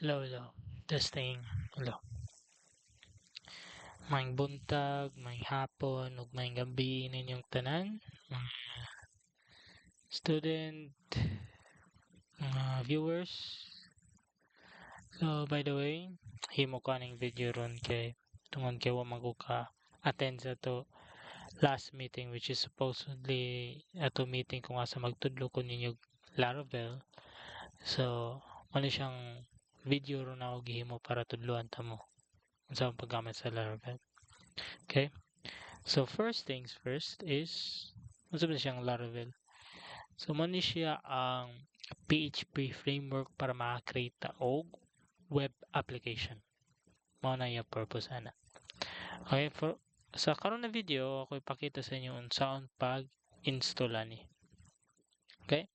Hello, hello. Testing. Hello. Maayong buntag, maayong hapon, ug maayong gabi ninyong tanan. Mga student, mga viewers. So, by the way, himo ko aning video ron kay tungod kay wa man ko ka attend sa to last meeting which is supposedly ato meeting kung asa magtudlo ko ninyo Laravel. So, mali siyang video ron ako gihimo para tudloan ta mo unsa ang paggamit sa Laravel. Okay? So first things first is unsa ba siyang Laravel? So man ni siya ang PHP framework para maka-create og web application. Mao na yung purpose ana. Okay, for sa karon na video ako ipakita sa inyo unsaon pag-install ani. Okay?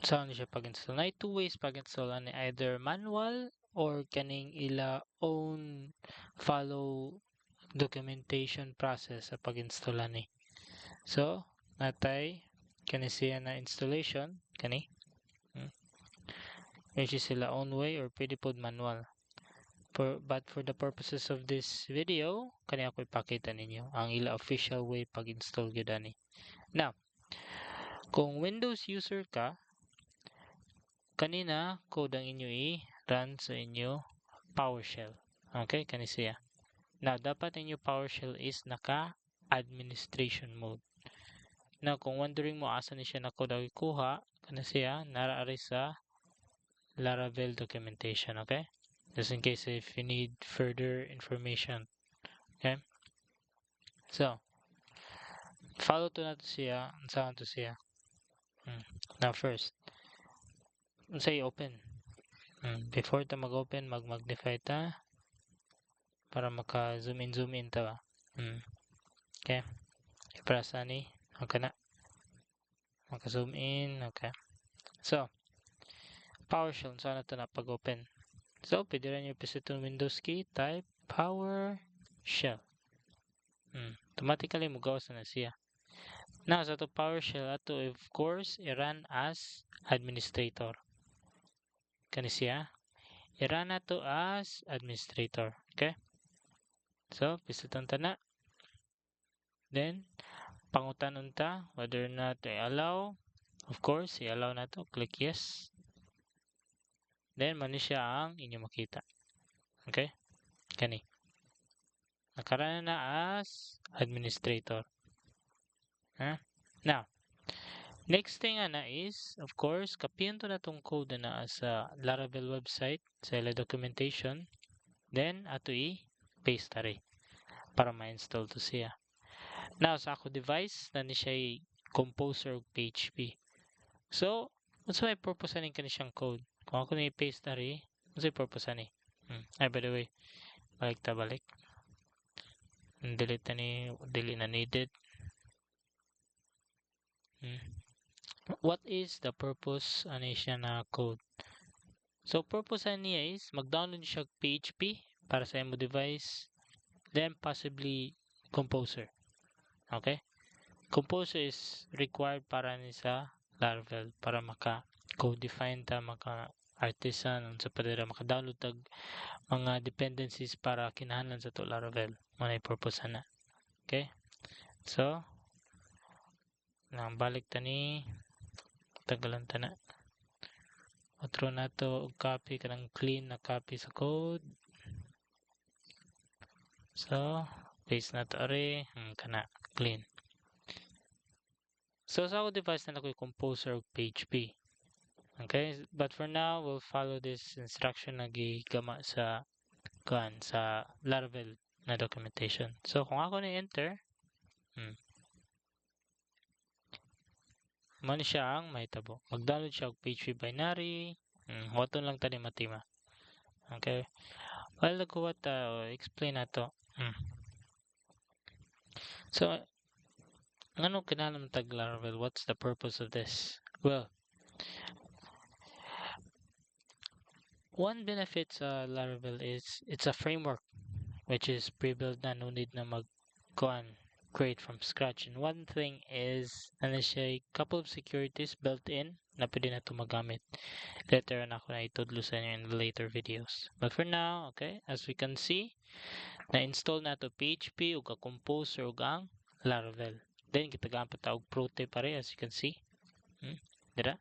Saan siya pag-install? Na two ways pag-install ani, either manual or kaning ila own follow documentation process sa pag-install ani. So, natay kani siya na installation kani which is sila own way or pwede pod manual. But for the purposes of this video, kani ako ipakita ninyo ang ila official way pag-install gyud ani. Now, kung Windows user ka, kanina code ang inyo i-run sa inyo PowerShell. Okay, kani siya. Now, dapat inyo PowerShell is naka administration mode. Now, kung wondering mo asa ni siya na code ang ikuha, kana siya naraari sa Laravel documentation, okay? Just in case if you need further information, okay? So, follow to na to siya, saan to siya. Now first, say open. Before ta mag-open, mag-magnify ta para maka-zoom in ta ba. Okay? I-press ani, okay na. Maka-zoom in, okay. So, PowerShell, saan na to na pag-open? So, pwede rin yung pisit yung Windows key, type PowerShell. Automatically, mugawas na siya. Now, sa to PowerShell, ato of course, i-run as administrator. Kani siya. I-run na to as administrator. Okay? So, pisutan ta na. Then, pangutan ta whether or not to allow. Of course, i-allow na to. Click yes. Then, mani siya ang inyo makita. Okay? Kani. Nakarana na as administrator. Huh? Now, next thing ana is, of course, kapiyan to na tong code na sa Laravel website, sa ila documentation. Then, ato i-paste tari para ma-install to siya. Now, sa ako device, na ni siya composer og PHP. So, what's may purpose ani kani siyang code? Kung ako ni paste tari, what's may purpose ani? Ay, by the way, balik. Delete na needed. What is the purpose ani siya na code? So, purpose niya is mag-download siya PHP para sa imo device, then possibly Composer. Okay? Composer is required para ni sa Laravel para maka-code-define ta, maka-artisan, unsa pa dira maka-download tag mga dependencies para kinahanglan sa to Laravel. Muna purpose na. Okay? So, nang balik ta ni tagalan ta na. Otro na to copy kanang clean na copy sa code. So, paste na to ari, kana clean. So, sa ako device na ako composer og PHP. Okay, but for now, we'll follow this instruction na gigama sa Laravel na documentation. So, kung ako ni-enter, mani siya ang mahitabo. Mag-download siya og PHP binary, waton lang tani matima. Okay, well, nagkuha ta, explain na to. So, ano kinahanglan tag Laravel? What's the purpose of this? Well, one benefit sa Laravel is it's a framework which is pre-built na, no need na create from scratch. And one thing is, ano siya, a couple of securities built in na pwede na ito magamit. Later na ako na itudlo sa inyo in the later videos. But for now, okay, as we can see, na-install na to PHP ug Composer ug ang Laravel. Then kita gamit ta og Prote pare as you can see. Dira.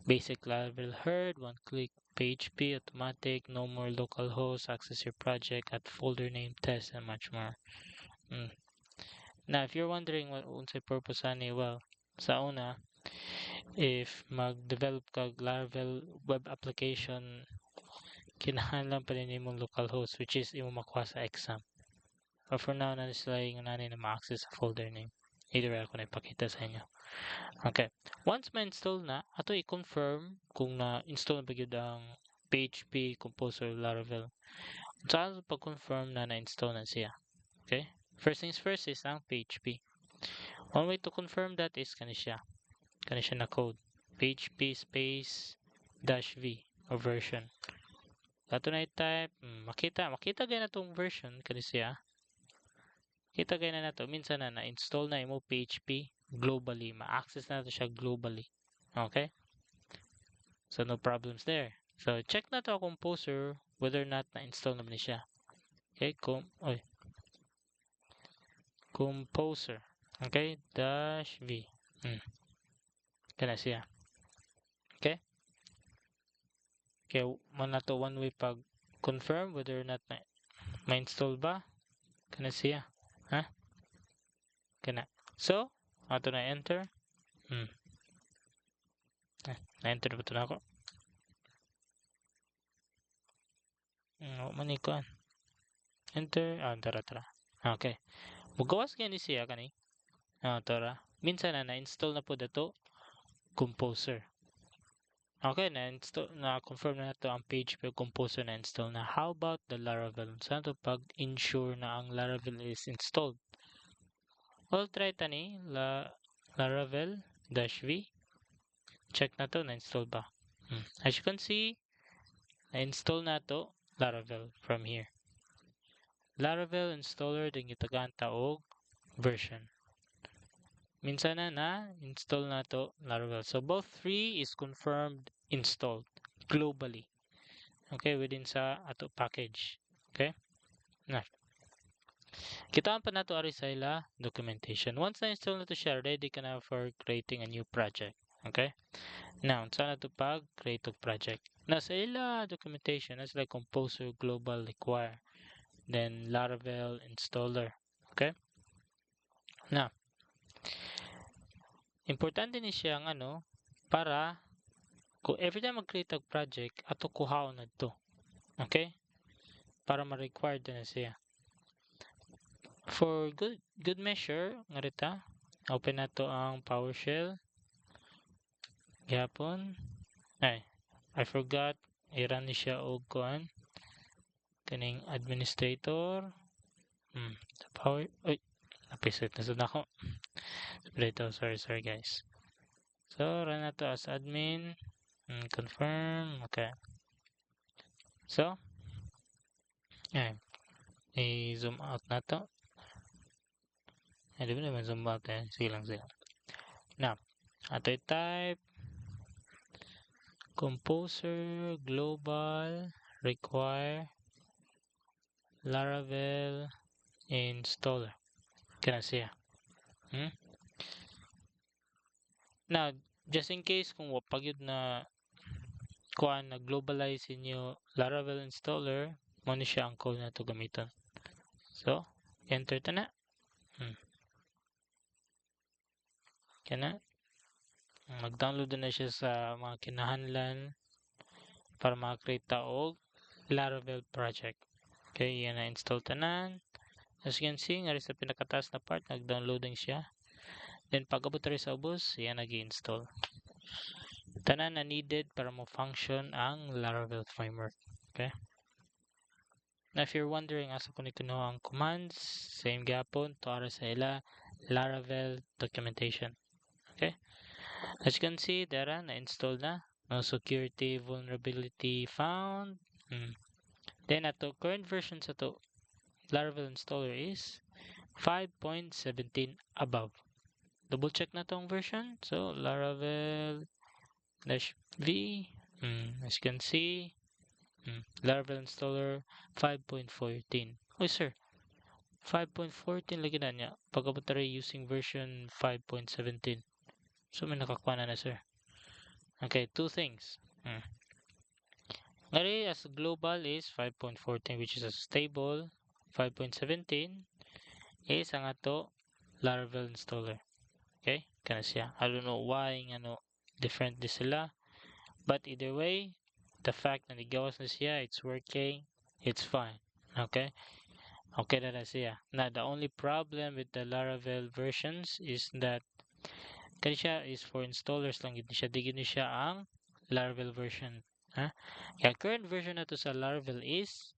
Basic Laravel heard, one click PHP automatic, no more localhost, access your project at folder name test and much more. Now if you're wondering what unsay purpose ani, well, sa una, if mag-develop kag Laravel web application, kinahanglan pa rin imong localhost which is imo makuha sa exam. But for now, na sila yung nani na ma-access sa folder name. Either way ako na ipakita sa inyo. Okay. Once ma-install na, ato i-confirm kung na-install na ba yun ang PHP, Composer, Laravel. Saan pag-confirm na na-install na siya. Okay? First things first is ang PHP. One way to confirm that is kanisya. Kanisya na code. PHP space -v or version. Ato na i-type. Makita gaya na itong version kanisya. Kita gaya na to. Minsan na-install na imo PHP globally. Ma-access na to siya globally. Okay? So, no problems there. So, check na to Composer whether or not na-install naman siya. Okay? Composer. Okay? -v. Kana siya. Okay? Okay, man na to one way pag confirm whether or not ma-install ba. Kana siya. Ha? Kana. So, ato na enter. Na-enter ba ito na ako? Manikon. Enter. Tara. Okay. Magawas gani siya kani. Tara. Minsan na-install na po dato Composer. Okay, na-confirm na ito ang page pero Composer na-install na. How about the Laravel? Saan ito pag-ensure na ang Laravel is installed? Well, try tani. Laravel -v. Check na to, na-install ba? As you can see, na-install na to Laravel from here. Laravel installer din gitagaan ta og version. Minsan na-install na to Laravel. So both three is confirmed installed globally. Okay, within sa ato package. Okay? Na. Kitaan pa nato ari sa ila documentation. Once na-install na to siya, ready ka na for creating a new project. Okay? Now, saan na to pag create og project? Nasa ila documentation, nasa like Composer Global Require. Then Laravel installer. Okay? Now, importante ni siya ang para kung every time mag-create og project, ato kuhaon na to. Okay? Para ma-required na siya. For good measure, nga rita, open na to ang PowerShell. Gihapon. I forgot. I-run ni siya og kuan. Kaning administrator. Sa power. Napisit na sa ako. Sorry guys. So, run na to as admin. Confirm. Okay. So, i-zoom out na to. Di ba naman zoom out Sige lang. Now, ato i-type Composer Global Require Laravel Installer. Kana siya. Now, just in case kung wapag yun na globalize inyo Laravel installer, mo ni siya ang code na to gamiton. So, enter ta na. Kana. Mag-download na siya sa mga kinahanglan para makakreate ta og Laravel project. Okay, yan na install tanan. As you can see, nga sa pinakataas na part, nag-downloading siya. Then, pag abot rin sa ubos, yan nag-install. Tanan na needed para mo-function ang Laravel framework. Okay? Now, if you're wondering, asa ko ni kinuha ang commands, same gapon, to sa ila, Laravel documentation. Okay? As you can see, dara, na-install na. No security vulnerability found. Then, ato current version sa to Laravel installer is 5.17 above. Double check na tong version. So, Laravel dash v. As you can see, Laravel installer 5.14. Oh sir, 5.14 lagi na niya. Pagkabot using version 5.17. So may nakakuha na sir. Okay, two things. Ngari as global is 5.14 which is a stable. 5.17 is ang ato Laravel installer. Okay, kana siya. I don't know why different di sila. But either way, the fact na nigawas na siya, it's working, it's fine. Okay? Okay na siya. Now, the only problem with the Laravel versions is that kani siya is for installers lang gid siya. Di gid siya ang Laravel version. Ha? Kaya current version na to sa Laravel is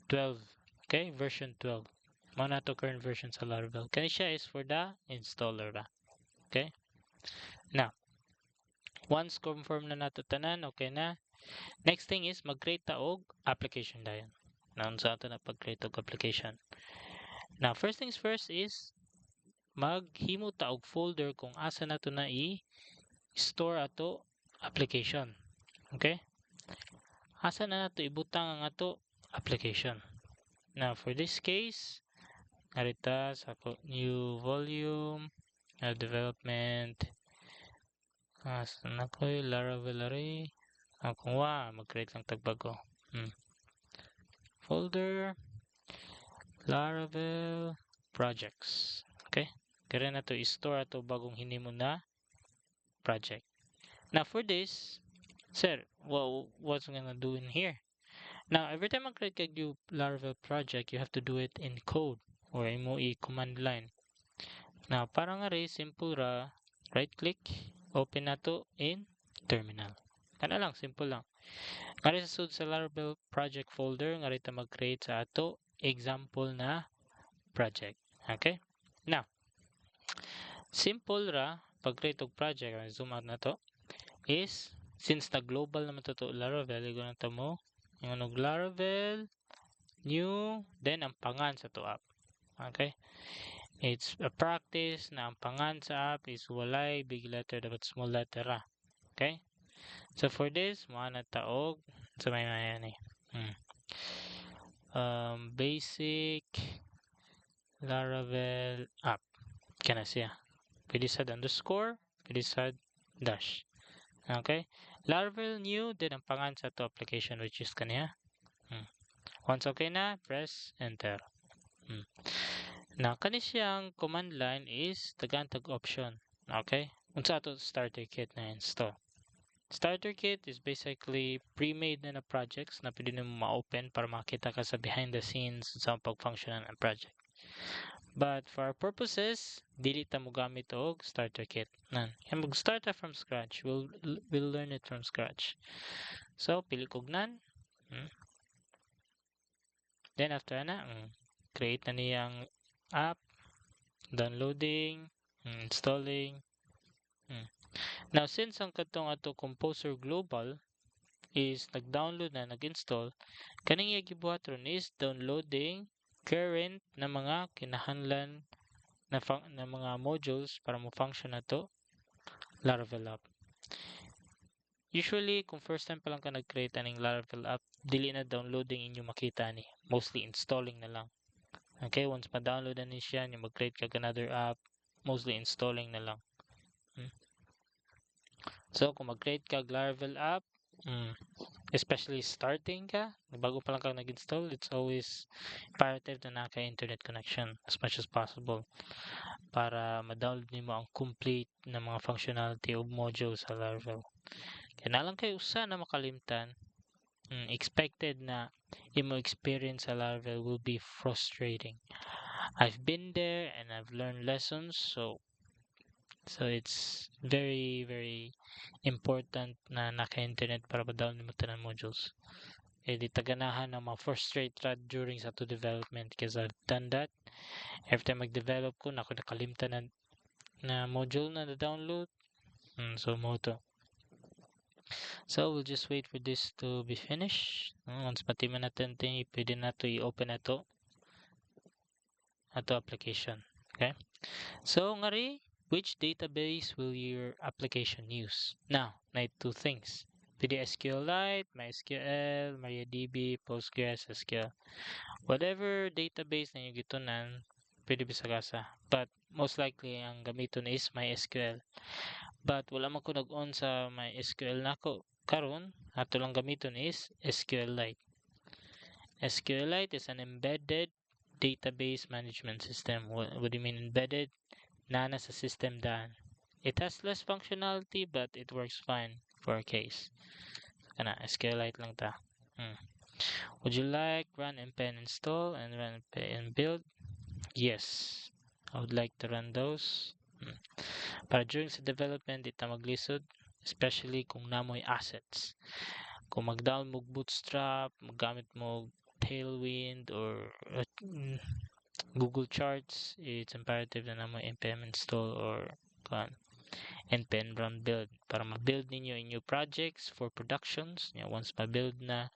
12. Okay? Version 12. Mao na to current version sa Laravel. Kani siya is for the installer ra. Okay? Now, once confirm na nato tanan, okay na. Next thing is mag-create ta og application dayon. Naon sa ato na pag-create og application. Now, first things first is maghimo ta og folder kung asa nato na i-store ato application. Okay? Asa na nato ibutang ang ato application. Now, for this case, narita sa new volume, development, asa na ko Laravel array. Kung mag-create lang tagbago. Folder, Laravel, projects. Okay? Kaya na to i-store ato bagong hinimo na project. Now, for this, sir, what's gonna do in here? Now, every time mag-create kag new Laravel project, you have to do it in code or imo i-command line. Now, para nga simple ra, right-click, open na to in terminal. Kana lang, simple lang. Ngari sa sud sa Laravel project folder, ngari ta mag-create sa ato example na project. Okay? Now, simple ra, pag-create og project, zoom out na to, is, since na global naman to Laravel, igo na to mo, yung Laravel, new, then ang pangan sa to app. Okay? It's a practice na ang pangan sa app is walay big letter dapat small letter ra. Okay? So for this, mo na taog sa may yan eh. Basic Laravel app. Kana siya. Pwede sa underscore, pwede sa dash. Okay? Laravel new, then ang pangan sa to application which is kaniya. Once okay na, press enter. Now, kani siyang command line is tagantag option. Okay? Unsa ato starter kit na install. Starter kit is basically pre-made na projects na pwede mo ma-open para makita ka sa behind the scenes sa pag-functionan ng project. But for our purposes, dili ta mo gamit og starter kit. Nan. And mag-start from scratch. We'll learn it from scratch. So, pili kog nan. Then after na, create na niyang app, downloading, installing. Now, since ang katong ato Composer Global is nag-download na, nag-install, kaning gibuhat ron is downloading current na mga kinahanglan na mga modules para mo function na to Laravel app. Usually, kung first time pa lang ka nag-create aning Laravel app, dili na downloading inyo makita ni. Mostly installing na lang. Okay, once ma-download na ni siya, yung mag-create ka another app, mostly installing na lang. So, kung mag-create ka Laravel app, especially starting ka, bago pa lang ka nag-install, it's always imperative na naka-internet connection as much as possible para ma-download nimo ang complete na mga functionality o modules sa Laravel. Kaya na lang kayo usa na makalimtan, expected na imo experience sa Laravel will be frustrating. I've been there and I've learned lessons, so it's very, very important na naka-internet para ma-download mo tanan modules. Di taganahan na ma-frustrate during sa to development because I've done that. Every time mag-develop ko, nakalimtan na module na download. So, mo to. So, we'll just wait for this to be finished. Once matiman natin ito, pwede na to i-open na to application. Okay? So, ngari, Which database will your application use? Now, na two things. Pwede SQLite, MySQL, MariaDB, Postgres, SQL. Whatever database na yung gitunan, pwede bisagasa. But most likely, ang gamiton is MySQL. But wala man ko nag-on sa MySQL nako. Karon, ato lang gamiton is SQLite. SQLite is an embedded database management system. What do you mean embedded? Nana sa system daan. It has less functionality but it works fine for a case. Kana, SQLite lang ta. Would you like run npm install and run npm build? Yes. I would like to run those. Para during sa development, di ta maglisod. Especially kung namoy assets. Kung mag-down mo Bootstrap, magamit mo Tailwind or Google Charts, it's imperative na namoy npm install or npm run build para ma-build ninyo in new projects for productions. Once ma-build na,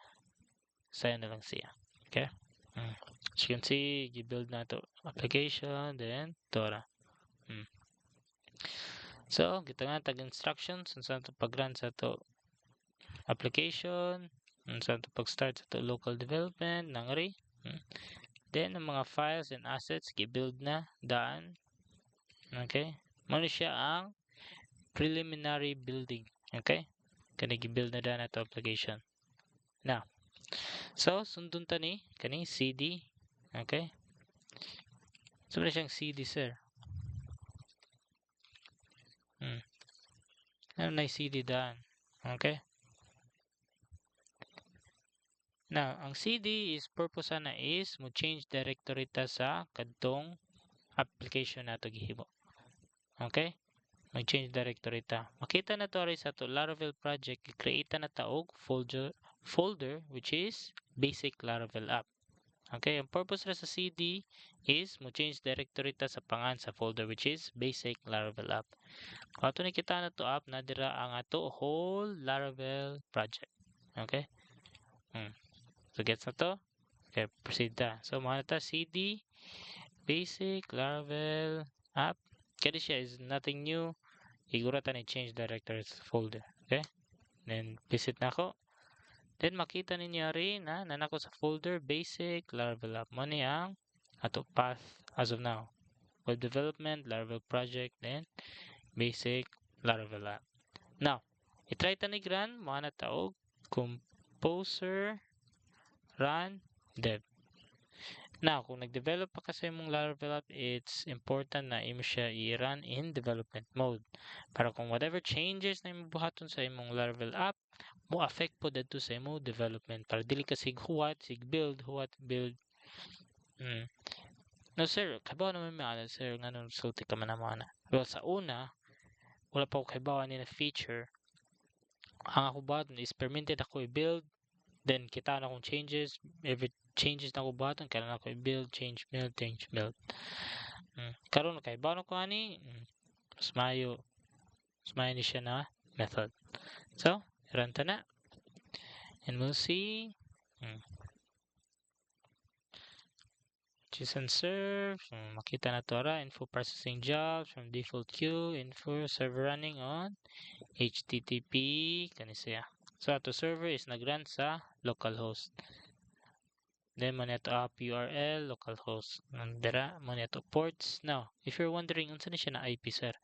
sayo na lang siya. Okay? As you can see, you-build na to application, then Tora. So, kita nga tag-instructions saan to pag-run sa to application, saan to pag-start sa to local development, nangari. Then, ang mga files and assets, gi-build na, daan. Okay? Mano siya ang preliminary building. Okay? Kani gi-build na daan na to application. Now, so, sundun ta ni, kani CD. Okay? So, na siyang CD, sir. Ano na CD daan. Okay? Now, ang CD is purpose na is mo change directory ta sa kadtong application nato gihimo. Okay? Mag-change directory ta. Makita na to rin sa to Laravel project, i-create na ta og folder which is basic Laravel app. Okay, ang purpose ra sa CD is mo change directory ta sa pangan sa folder which is basic Laravel app. Kung ato nakita na to app, nadira ang ato whole Laravel project. Okay? So, gets na to? Okay, proceed ta. So, mga ta CD basic Laravel app. Kaya siya is nothing new. Igura ta ni change directories folder. Okay? Then, visit na ako. Then, makita ninyo rin na nanako sa folder basic Laravel app. Mo ni ang ato path as of now. Web development, Laravel project, then basic Laravel app. Now, itry ta ni run. Mga na taog composer run dev. Now, kung nag-develop pa kasi mong Laravel app, it's important na imo siya i-run in development mode. Para kung whatever changes na imo buhaton sa imong Laravel app, mo affect po dito sa imong development. Para dili ka sig build. No sir, kabaw naman may sir, nga nung sulti ka man naman. Well, sa una, wala pa ko kabaw ni na feature. Ang ako ba is permitted ako i-build. Then, kita na akong changes. Every changes na ako button, kaya na ako i-build, change build. Karon kay baon ko ani, mas mayo ni siya na method. So, run ta na. And we'll see. JSON serve. Makita na to ra. Info processing jobs from default queue. Info server running on HTTP. Kanisa. So, ato server is nag-run sa localhost. Then, mo neto app URL, localhost. Nandira, mo neto ports. Now, if you're wondering, unsa na siya na IP, sir?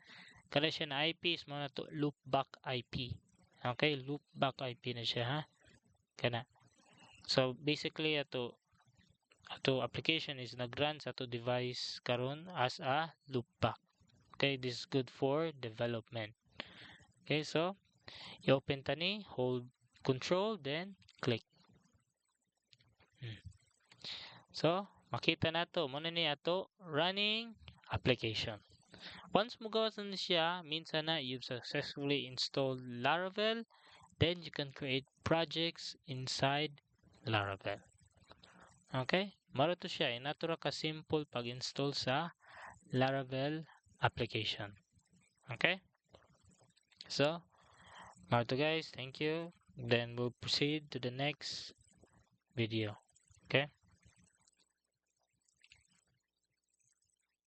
Kala siya na IP is mo neto loopback IP. Okay, loopback IP na siya, ha? Kana. So, basically, ato application is nag-run sa ato device karon as a loopback. Okay, this is good for development. Okay, so, i-open ta ni, hold control, then click. So, makita na to. Muna ni ato running application. Once mo gawas na siya, minsan na you've successfully installed Laravel, then you can create projects inside Laravel. Okay? Maro to siya. Inatura ka simple pag-install sa Laravel application. Okay? So, maro to guys. Thank you. Then we'll proceed to the next video. Okay?